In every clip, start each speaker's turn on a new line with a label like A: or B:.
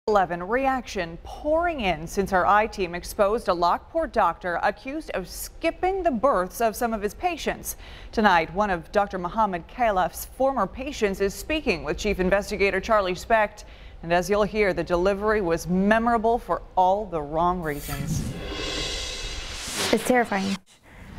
A: 11 reaction pouring in since our I-team exposed a Lockport doctor accused of skipping the births of some of his patients. Tonight, one of Dr. Mohammed Khalef's former patients is speaking with Chief Investigator Charlie Specht. And as you'll hear, the delivery was memorable for all the wrong reasons.
B: It's terrifying.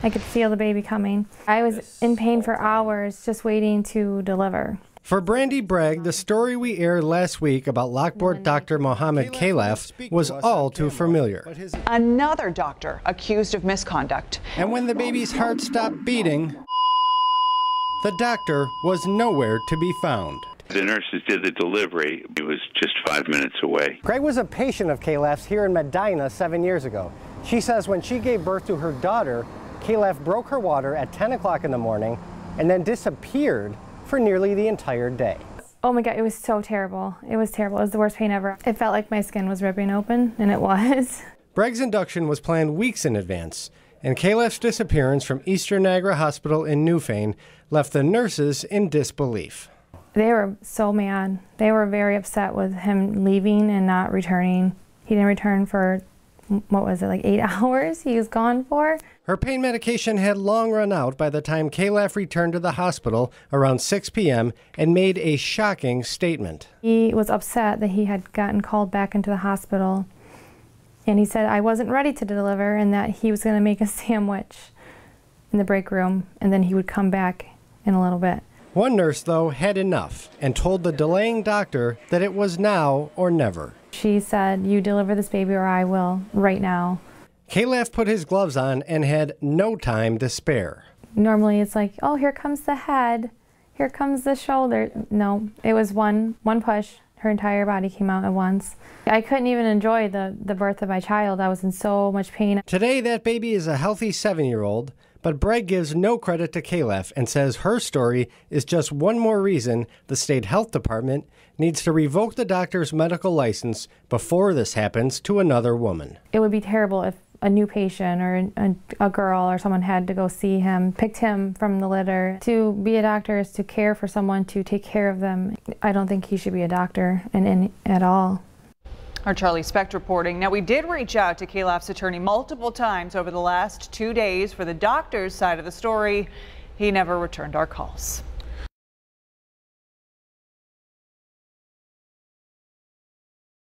B: I could feel the baby coming. I was in pain for hours just waiting to deliver.
C: For Brandy Bragg, the story we aired last week about Lockport Dr. Mohammed Khalef was all too familiar.
A: Another doctor accused of misconduct.
C: And when the baby's heart stopped beating, the doctor was nowhere to be found.
D: The nurses did the delivery. It was just 5 minutes away.
E: Greg was a patient of Khalef's here in Medina 7 years ago. She says when she gave birth to her daughter, Khalef broke her water at 10 o'clock in the morning and then disappeared for nearly the entire day.
B: Oh my God, it was so terrible. It was terrible. It was the worst pain ever. It felt like my skin was ripping open, and it was.
C: Bragg's induction was planned weeks in advance, and Khalef's disappearance from Eastern Niagara Hospital in Newfane left the nurses in disbelief.
B: They were so mad. They were very upset with him leaving and not returning. He didn't return for, what was it, like 8 hours he was gone for?
C: Her pain medication had long run out by the time Khalef returned to the hospital around 6 p.m. and made a shocking statement.
B: He was upset that he had gotten called back into the hospital, and he said I wasn't ready to deliver and that he was going to make a sandwich in the break room and then he would come back in a little bit.
C: One nurse, though, had enough and told the delaying doctor that it was now or never.
B: She said, "You deliver this baby or I will, right now."
C: Khalef put his gloves on and had no time to spare.
B: Normally it's like, oh, here comes the head, here comes the shoulder. No, it was one push. Her entire body came out at once. I couldn't even enjoy the birth of my child. I was in so much pain.
C: Today, that baby is a healthy 7-year-old, but Bragg gives no credit to Khalef and says her story is just one more reason the state health department needs to revoke the doctor's medical license before this happens to another woman.
B: It would be terrible if a new patient or a girl or someone had to go see him, picked him from the litter. To be a doctor is to care for someone, to take care of them. I don't think he should be a doctor at all.
A: Our Charlie Specht reporting. Now, we did reach out to Khalef's attorney multiple times over the last 2 days for the doctor's side of the story. He never returned our calls.